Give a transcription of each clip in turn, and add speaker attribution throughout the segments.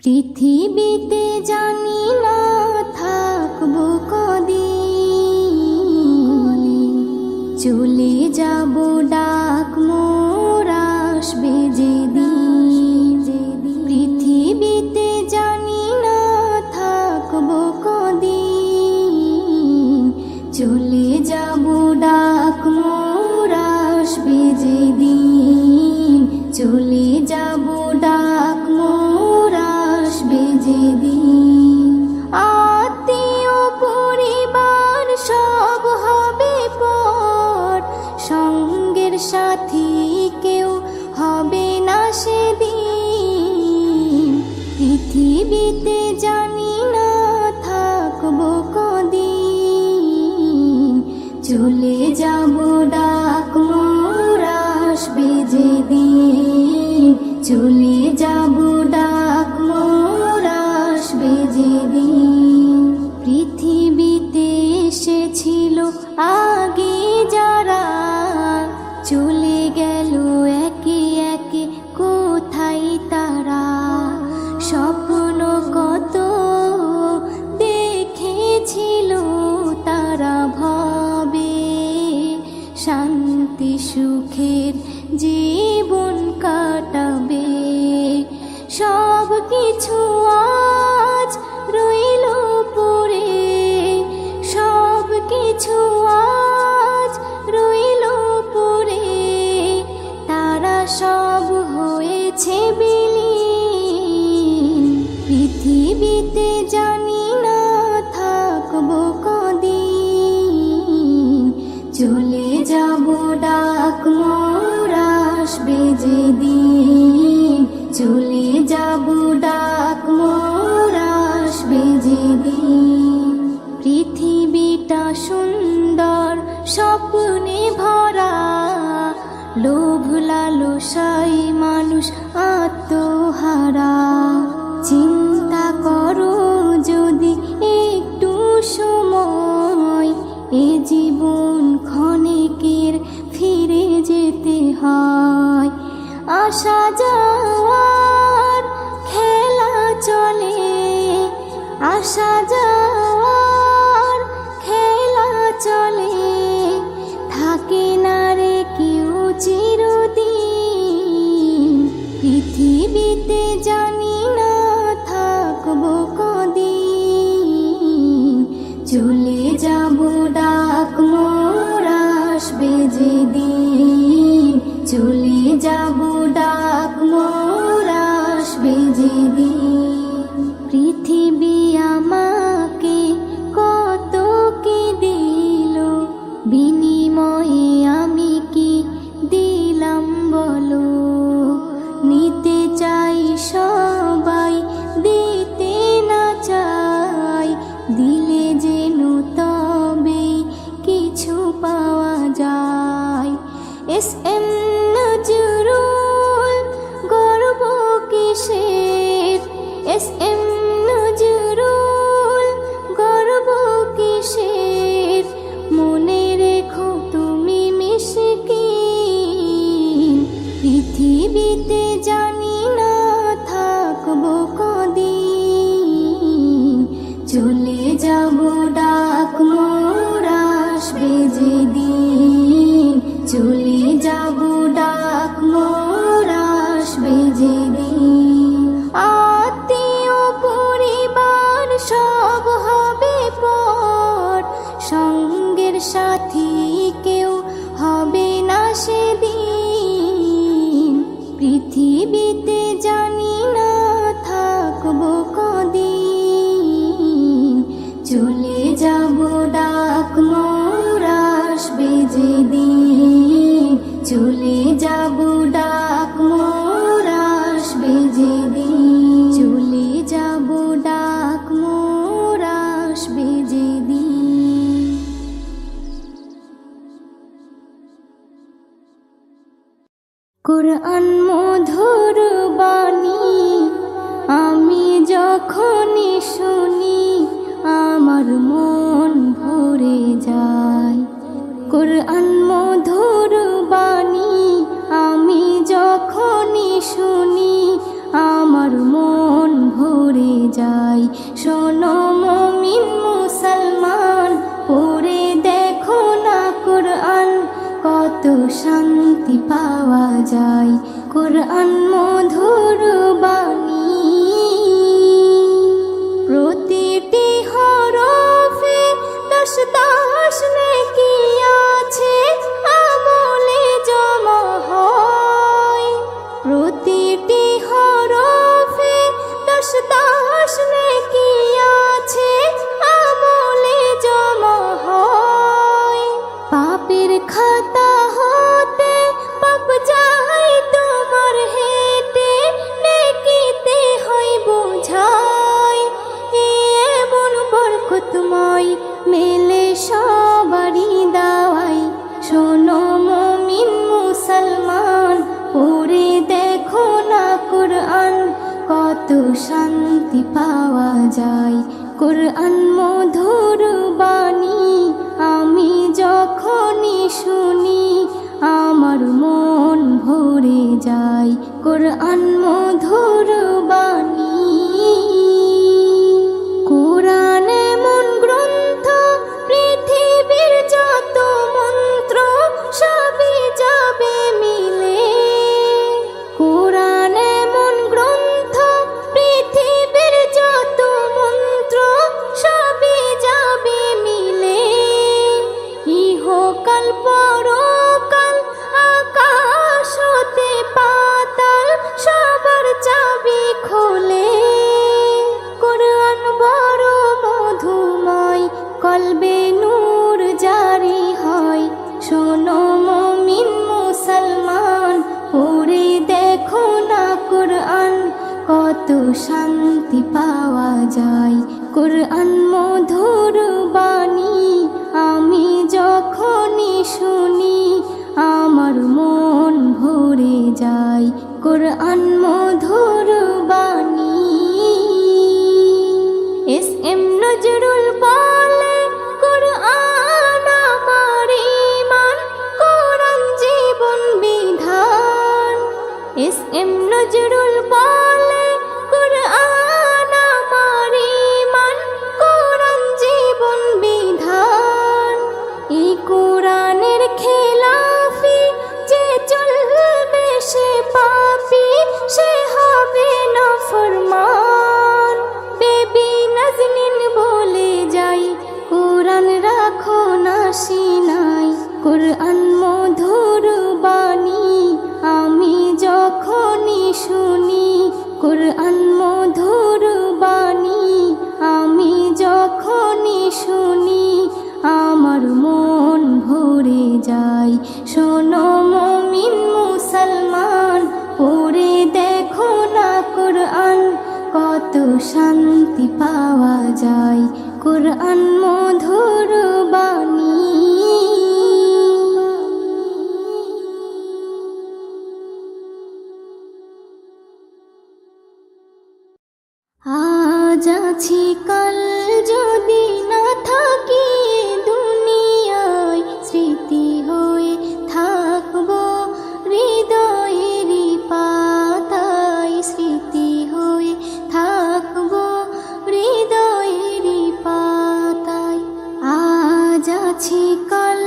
Speaker 1: পৃথিবীতে জানি না থাকবো কদিন, চলে যাব ডাক মোর আসবে যেদিন। পৃথিবীতে জানি না থাকবো কদিন, চলে যাব ডাক মোর আসবে যেদিন। চলে যাব ডাক মোর আসবে যেদিন। আত্মীয় পরিবার সব হবে পর, সঙ্গের সাথী কেউ হবে না সেদিন। পৃথিবীতে জানি না থাকবো কদিন, চলে যাব ডাক মোর আসবে যেদিন। চলে যাব ডাক মোর আসবে যেদিন। পৃথিবীতে এসেছিল আগে যারা, চলে গেল একে একে কোথায় তারা। স্বপ্ন কত দেখেছিল তারা ভাবে, শান্তি সুখের জীবন কাটাবে। সব কিছু আজ রইল পড়ে, সব কিছু আজ রইল পড়ে। তারা সব হয়েছে বিলীন। পৃথিবীতে জানি না থাকবো কদিন, চলে যাব ডাক মোর আসবে যেদিন। চলে যাব ডাক মোর আসবে যেদিন। পৃথিবীটা সুন্দর স্বপ্নে ভরা, লোভ লালসায় মানুষ আত্মহারা। চিন্তা করো যদি একটু সময়, এ জীবন ক্ষণিকের ফিরে যেতে হয়। আসা যাওয়ার খেলা চলে, আসা যাওয়ার খেলা চলে। থাকে না রে কেউ চিরদিন। পৃথিবীতে জানি না থাকবো কদিন, চলে যাব ডাক মোর আসবে যেদিন। চলে যাব ডাক মোর আসবে যেদিন। পৃথিবী আমাকে কত কি দিল, বিনিময়ে আমি কি দিলাম বলো। নিতে চাই সবাই, দিতে না চাই, দিলে যেন তবে কিছু পাওয়া যায়। এস এম নজরুল গর্ব কিসের, এস এম নজরুল গর্ব কিসের। মনে রেখো তুমি মিসকিন। পৃথিবীতে জানি না থাকবো কদিন, চলে যাব ডাক মোর আসবে যেদিন। চলে যাব ডাক মোর আসবে যেদিন। আত্মীয় পরিবার সব হবে পর, সঙ্গের সাথী কেউ হবে না সেদিন। পৃথিবীতে জানি না থাকবো কদিন, চলে যাব ডাক মোর আসবে যেদিন। চলে যাব ডাক মোর আসবে যেদিন। চলে যাব ডাক মোর আসবে যেদিন। কোরআন মধুর বাণী আমি যখনই শুনি, আমার মন ভরে যায়। কোরআন মধুর বাণী আমি যখনই শুনি, আমার মন ভরে যায়। শোনো মুমিন মুসলমান, পড়ে দেখো না কোরআন, কত শান্তি পাওয়া যায়। কোরআন মধুর বাণী, প্রতিটি হরফে 10 নেকি আছে, আমলে জমা হয়। প্রতিটি হরফে 10 নেকি আছে, আমলে জমা হয়। পাপের খাতা হতে পাপ যায় তোমার হেঁটে, নেকিতে হয় বোঝাই। এমন বরকতময় মেলে সবারই দাওয়াই। শোনো মুমিন মুসলমান, পড়ে দেখো না কোরআন, কত শান্তি পাওয়া যায়। কোরআন মধুর বাণী, আমি যখনই শুনি আমার মন ভরে যায়। কোরআন মধুর বাণী। কোরআন এমন গ্রন্থ, পৃথিবীর যত মন্ত্র সবই যাবে মিলে। কোরআন এমন গ্রন্থ, পৃথিবীর যত মন্ত্র সবই যাবে মিলে। ইহকাল পরকাল, আকাশ হতে পাতাল, সবার চাবি খোলে। কোরআন বড় মধুময়, কলবে নূর জারি হয়। শোনো মুমিন মুসলমান, পড়ে দেখো না কোরআন, কত শান্তি পাওয়া যায়। কোরআন মধুর বাণী, আমি যখনই শুনি আমার মন ভরে যায়। কোরআন মধুর বাণী। এস.এম. নজরুল বলে, কোরআন আমার ঈমান, কোরআন জীবন বিধান। এস.এম. নজরুল বলে, কোরআন আমার ঈমান, কোরআন জীবন বিধান। এই কোরআনের খেলাফি যে চলবে সে পাপী, সে হবে নাফরমান। বেবি নাজনীন বলে যাই, কোরআন রাখো না সিনাই। কোরআন মধুর বাণী, আমি যখনই শুনি কোরআন মধুর বাণী, আমি যখনই শুনি আমার মন ভরে যায়। শোনো মুমিন মুসলমান, পড়ে দেখো না কোরআন, কত শান্তি পাওয়া যায়। কোরআন মধুর বাণী। আজ আছি কাল যদি না থাকি দুনিয়ায়, স্মৃতি হয়ে থাকবো হৃদয়েরই পাতায়। স্মৃতি হয়ে থাকবো হৃদয়েরই পাতায়। আজ আছি কাল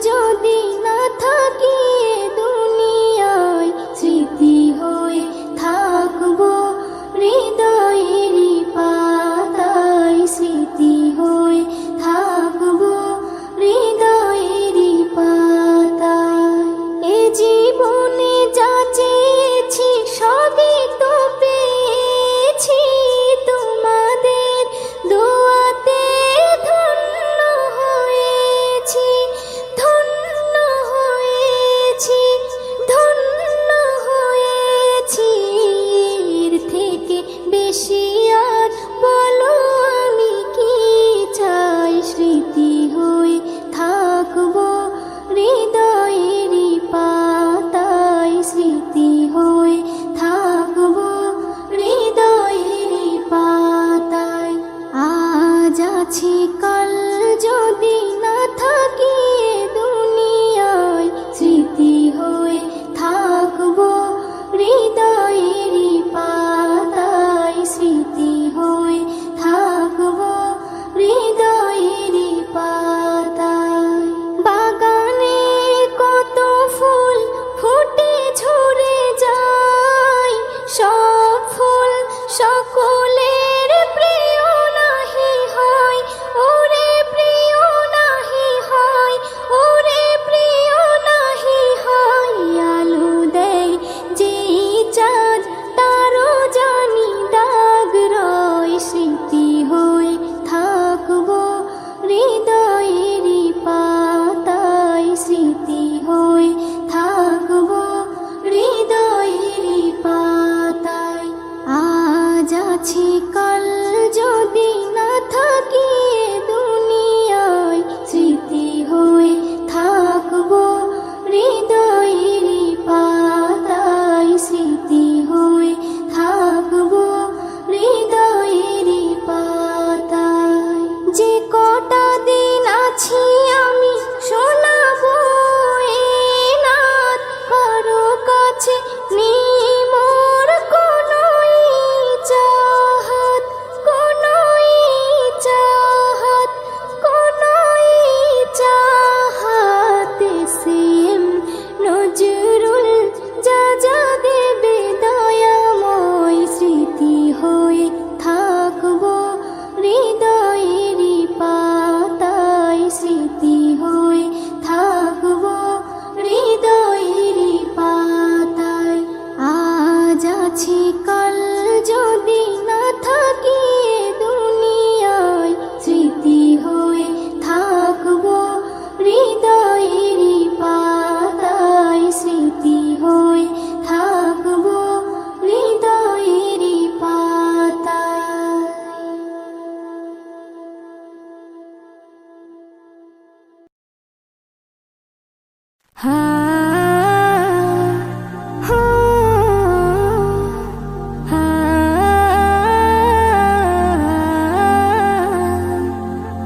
Speaker 1: যদি না থাকি দুনিয়ায়, স্মৃতি হয়ে থাকবো হৃদয়েরই পাতায়। স্মৃতি হয়ে থাকবো হৃদয়েরই পাতায়। এ জীবনে যা চেয়েছি সবই তো পেয়েছি, তোমাদের দোয়াতে ধন্য হয়েছি। ধন্য হয়েছি, ধন্য হয়েছি। এর থেকে বেশি আর বলো আমি কি চাই। স্মৃতি হয়ে থাকবো হৃদয়েরই পাতায়। স্মৃতি হয়ে থাকবো হৃদয়েরই পাতায়। আজ আছি কাল যদি না থাকি দুনিয়ায়, স্মৃতি হয়ে থাকবো হৃদয়েরই পাতায়। স্মৃতি আছি কাল যদি না থাকি এ দুনিয়ায়, স্মৃতি হয়ে থাকবো হৃদয়েরই পাতায়, স্মৃতি হয়ে থাকবো হৃদয়েরই পাতায়। যে কটা দিন আছি আমি শোনাবো এ নাত, কারো কাছে নেই মোর কোনো চাহাত, কোনো চাহাত, কোনো চাহাত। সেম নজরুল যা যা দেবে দয়াময়, স্মৃতি হয়ে থাকবো হৃদয়েরই পাতায়, স্মৃতি হয়ে থাকবো হৃদয়েরই পাতায়। আজ আছি কাল যদি না থাকি এ দুনিয়ায়, স্মৃতি হয়ে থাকবো হৃদয়েরই পাতায়, স্মৃতি হয়ে থাকবো হৃদয়েরই পাতায়। হা হো হা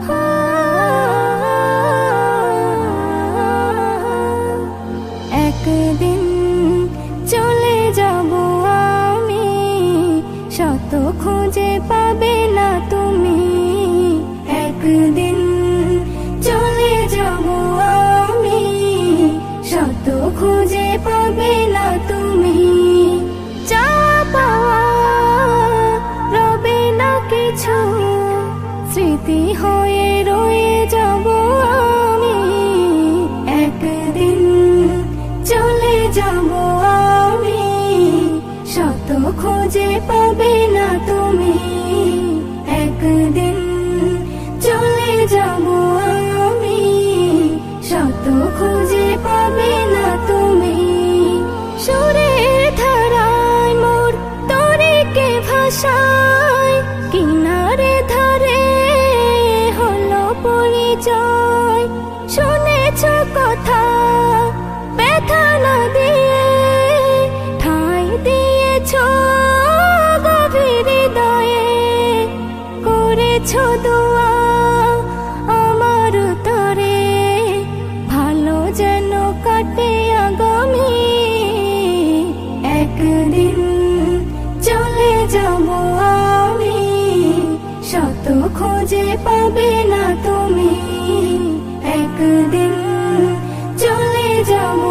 Speaker 1: হা। একদিন চলে যাব আমি, শত খুঁজে পাবে না তুমি। একদিন চলে যাব আমি, শত খুঁজে পাবে না তুমি। যা পাওয়া রবে না কিছু, স্মৃতি হয়ে রয়ে যাব আমি। একদিন চলে যাব আমি, শত খুঁজে পাবে না তুমি। একদিন চলে যাব আমি, শত খুঁজে পাবে না তুমি। সুরের ধারায় মোর তরিকে ভাষায়, কিনারে ধারে হলো পরিচয়। শুনেছ কথা ব্যথা না দিয়ে, ঠাঁই দিয়েছ গভীর হৃদয়ে। করেছ দোয়া আমার তরে, ভালো যেন কাটে আগামী। একদিন চলে যাব আমি, শত খুঁজে পাবে না তুমি। একদিন চলে যাব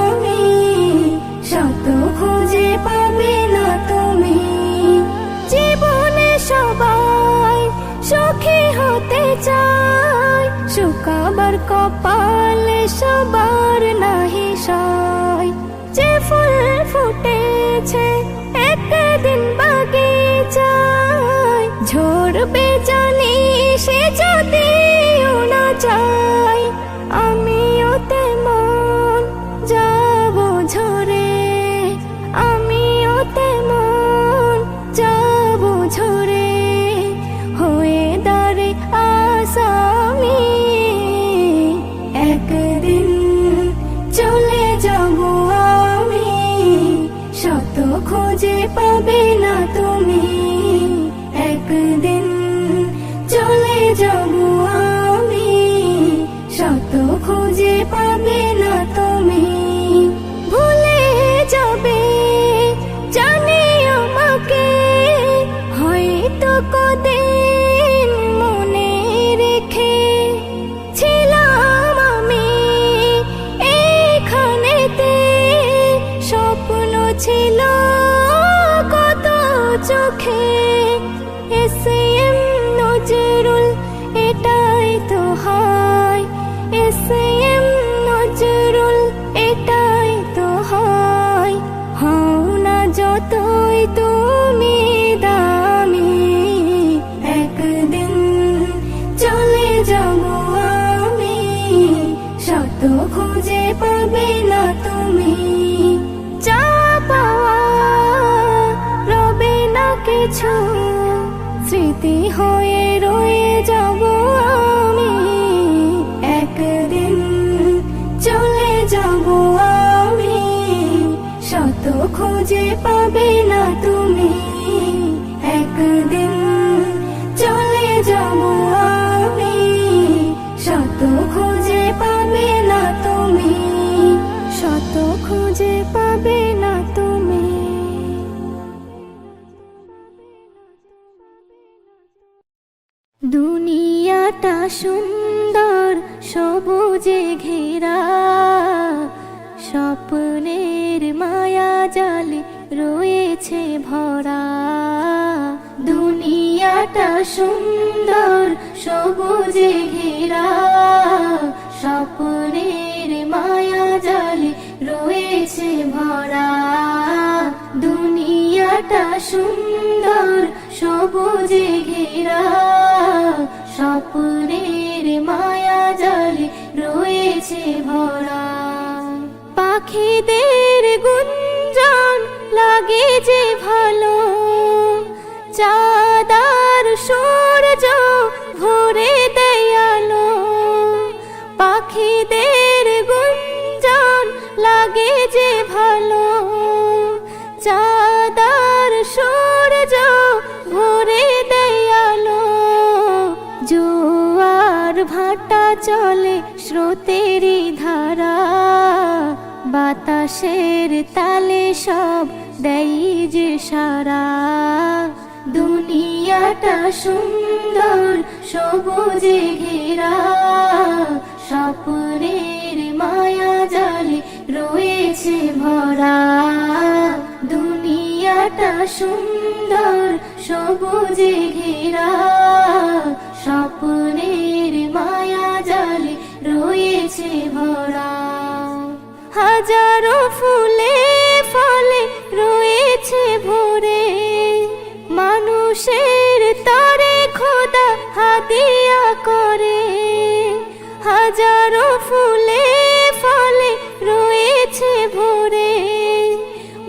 Speaker 1: আমি, শত খুঁজে পাবে না তুমি। জীবনে সবাই সুখী হতে চায়, শুকাবার কপালে সবার নাহি সয়। যে ফুল ফুটেছে একদিন বাগিচায়, ঝরবে জানি সে যদিও না চায়। আমিও তেমন যাব ঝরে, আমিও তেমন যাব ঝরে, হয়ে দাঁড়ে আসামি। একদিন চলে যাব আমি, শত খুঁজে পাবে না তুমি। একদিন চলে যাব আমি, শত খুঁজে পাবে না তুমি। ভুলে যাবে জানি আমাকে, হয়তো কদিন মনে রেখে। ছিলাম আমি এইখানেতে, স্বপ্ন ছিল কত চোখে। এসএম নজরুল এটাই তো হয়, এসএম নজরুল এটাই তো হয়। হও না যতই তুমি দামি, একদিন চলে যাব আমি, শত খুঁজে পাবে না তুমি। যা পাওয়া রবে না কিছু, স্মৃতি হয়ে রয়ে যাব আমি, একদিন চলে যাব আমি, শত খুঁজে পাবে না তুমি, একদিন চলে যাব আমি, শত খুঁজে পাবে না তুমি, শত খুঁজে পাবে না তুমি। দুনিয়াটা সুন্দর সবুজে ঘেরা, স্বপ্নের মায়া জালে রয়েছে ভরা। দুনিয়াটা সুন্দর সবুজে ঘেরা, স্বপ্নের মায়া জালে রয়েছে ভরা। দুনিয়াটা সুন্দর সবুজে ঘেরা, স্বপ্নের মায়া জালে রয়েছে ভরা। পাখিদের গুঞ্জন লাগে যে ভালো, চাঁদার সূর্য ভরে দেয় আলো। পাখিদের গুঞ্জন লাগে যে ভালো, চাঁদার সূর্য ভরে দেয় আলো। জোয়ার ভাটা চলে স্রোতেরই ধারা, বাতাসের তালে সব দেয় যে সারা। দুনিয়াটা সুন্দর সবুজে ঘেরা, স্বপ্নের মায়া জালে রয়েছে ভরা। দুনিয়াটা সুন্দর সবুজে ঘেরা, স্বপ্নের মায়া জালে রয়েছে ভরা। হাজারো ফুলে ফলে রয়েছে ভরে, মানুষের তরে খোদা হাদিয়া করে। হাজারো ফুলে ফলে রয়েছে ভরে,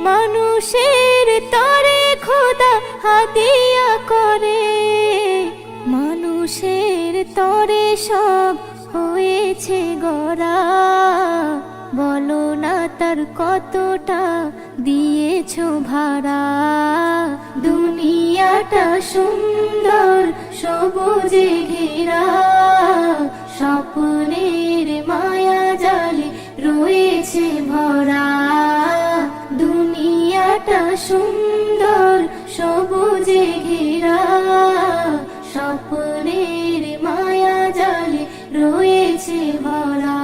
Speaker 1: মানুষের তরে খোদা হাদিয়া করে। মানুষের তরে সব হয়েছে গড়া, বলো না তার কতটা দিয়েছো ভাড়া। দুনিয়াটা সুন্দর সবুজে ঘেরা, স্বপ্নের মায়া জালে রয়েছে ভরা। দুনিয়াটা সুন্দর সবুজে ঘেরা, স্বপ্নের মায়া জালে রয়েছে ভরা।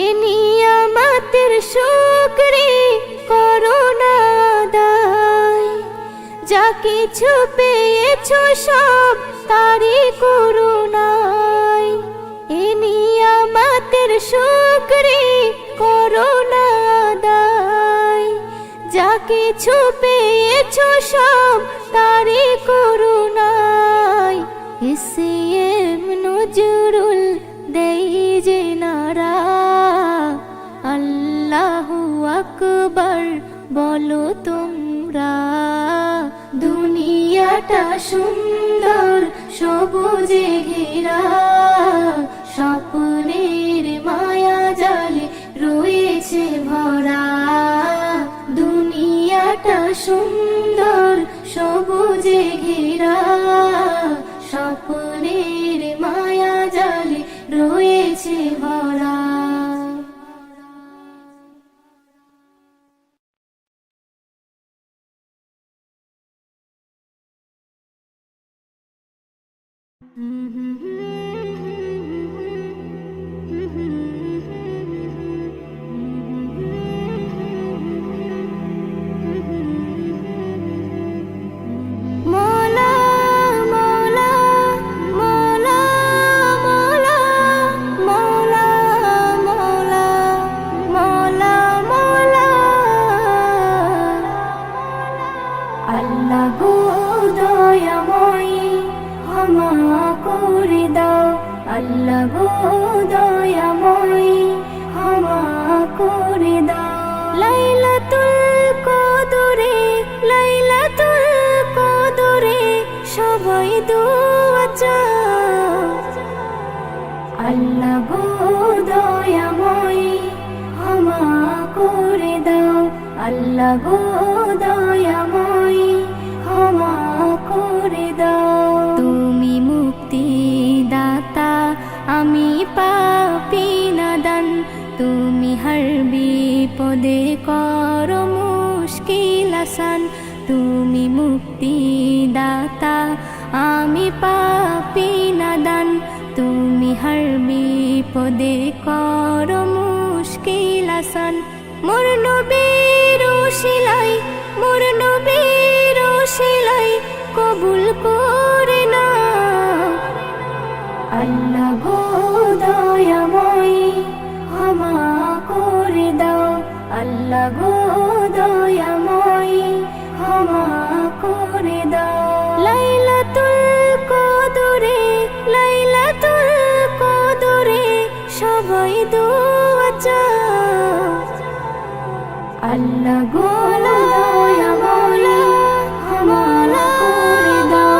Speaker 1: এ নিয়ামতের শুকরি করো না আদায়, যা কিছু পেয়েছো সব তারই করুণায়। এ নিয়ামতের শুকরি করো না আদায়, যা কিছু পেয়েছো সব তারই করুণায়। এসএম নজরুল দেই যে নারা, আল্লাহু আকবার বলো তোমরা। দুনিয়াটা সুন্দর সবুজে ঘেরা, স্বপ্নের মায়া জালে রয়েছে ভরা। দুনিয়াটা সুন্দর সবুজে ঘেরা, স্বপ্নের মায়া জালে রয়েছে ভরা। আল্লাহ গো দয়াময়ী ক্ষমা করে দাও, আল্লাহ গো দয়াময়ী ক্ষমা করে দাও। লাইলাতুল কদরে, লাইলাতুল কদরে দোয়া চাও। আল্লাহ গো দয়াময় ক্ষমা করে দাও, আল্লাহ গো দয়াময় ক্ষমা করে দাও। তুমি মুক্তি দাতা, আমি পাপী নাদান, তুমি হর বিপদে করো মুশকিল আসান। তুমি মুক্তি দাতা, আমি পাপী নাদান, তুমি হর বিপদে করো মুশকিল আসান। মোর নবীর ওসিলাই, মোর নবীর ওসিলাই কবুল করে নাও। আল্লাহ গো দয়াময় ক্ষমা করে দাও, আল্লাহ গো দয়াময় ক্ষমা করে দাও। লাইলাতুল কদরে, লাইলাতুল কদরে সবাই দোয়া চাও। আল্লাহ গো দয়াময় ক্ষমা করে দাও,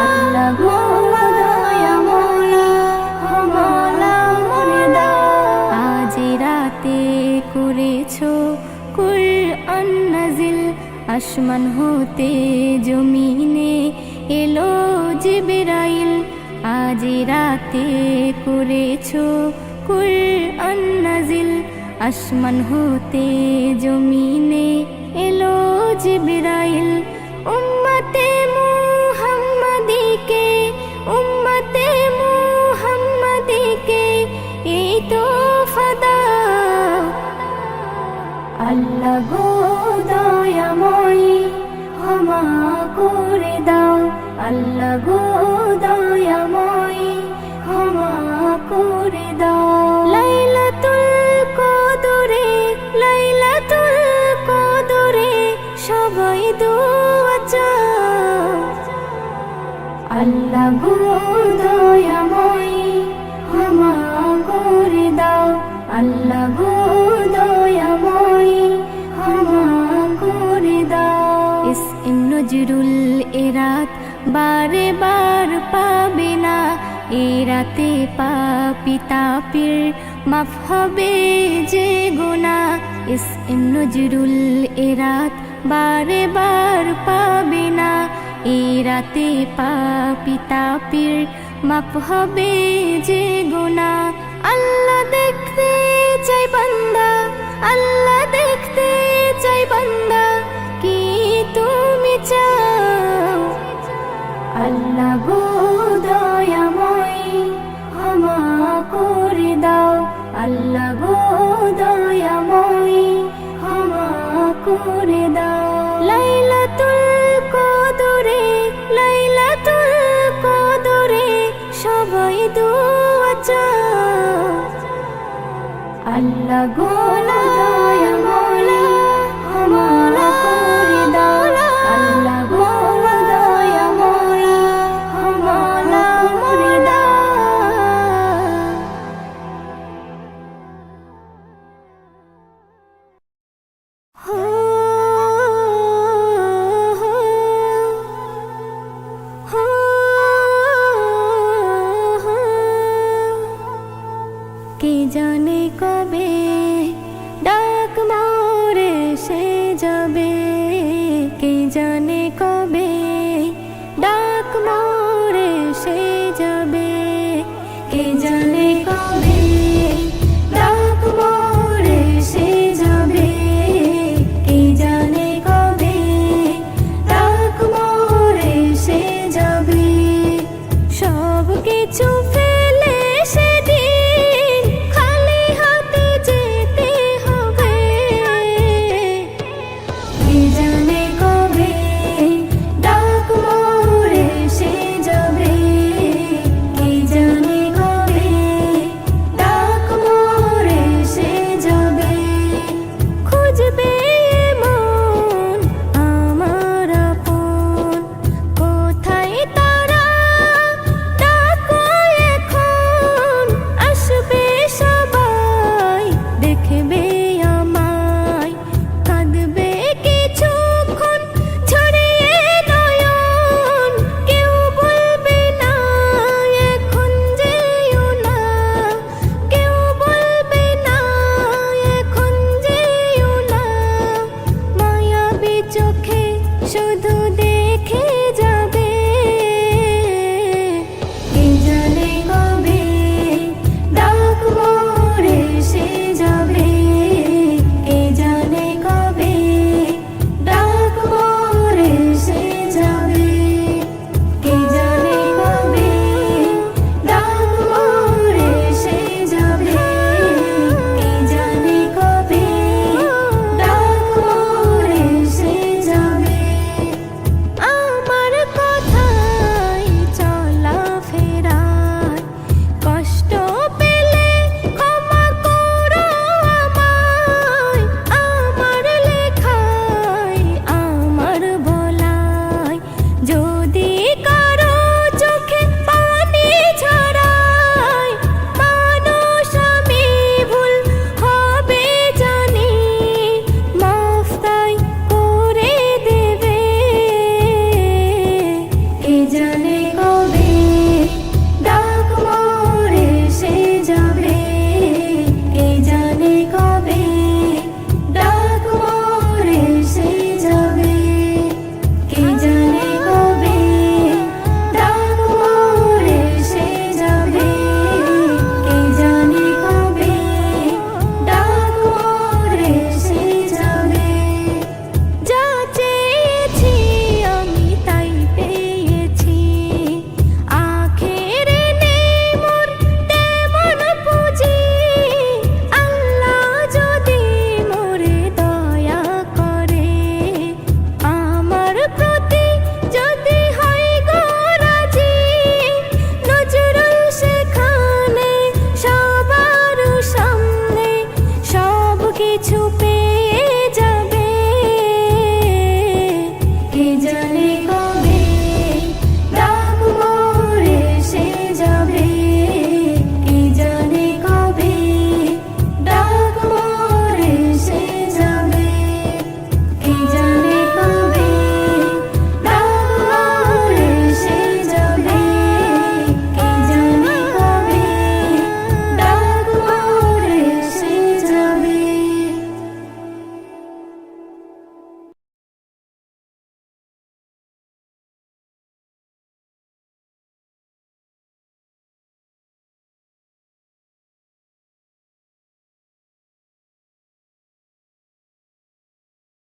Speaker 1: আল্লাহ গো দয়াময় ক্ষমা করে দাও। আজ রাতে করেছো কুরআন নাজিল, আসমান হতে জমিনে এলো জিবরাইল। আজ রাতে করেছো কুরআন নাজিল, আসমান হতে জমিনে এলো জিবরাইল। উম্মতে মুহাম্মাদিকে, উম্মতে মুহাম্মাদিকে এই তোফা দাও। আল্লাহ গো দয়াময় ক্ষমা করে দাও, আল্লাহ গো দয়াময় ক্ষমা করে দাও। লাইলাতুল কদরে, লাইলাতুল কদরে সবাই দোয়া চাও। আল্লাহ গো দয়াময় ক্ষমা করে দাও, আল্লাহ গো দয়াময় ক্ষমা করে দাও। ইসম নজরুল এরাত বারে বার পাবে না, এ রাতে পাপী তাপির মাফ হবে যে গুনাহ। ইসম নজরুল এরাত বারে বার পাবে না, এ রাতে পাপী তাপির মাফ হবে যে গুনাহ। আল্লাহ দেখতে চাই বান্দা, আল্লাহ দেখতে চাই বান্দা, কি তুমি চাও। আল্লাহ গো দয়াময় ক্ষমা করে দাও, আল্লাহ গো দয়াময় ক্ষমা করে দাও। লাইলাতুল কদরে, লাইলাতুল কদরে সবাই দোয়া চাও। আল্লাহ গো দয়াময় ক্ষমা করে দাও, আল্লাহ গো দয়াময় ক্ষমা করে দাও। কে জানে কবে ডাক মোরে সে যাবে, কে জানে কবে ডাক মোরে সে যাবে, কে জানে কবে ডাক মোরে সে যাবে, কে জানে কবে ডাক মোরে সে যাবে। সব কিছু ফেলে সেদিন খালি হাতে যেতে হবে, কে জানে কবে ডাক মোরে সে যাবে, কে জানে কবে ডাক মোরে সে যাবে। খুঁজবে মন আমার আপন, কোথায় তারা ডাক শিকা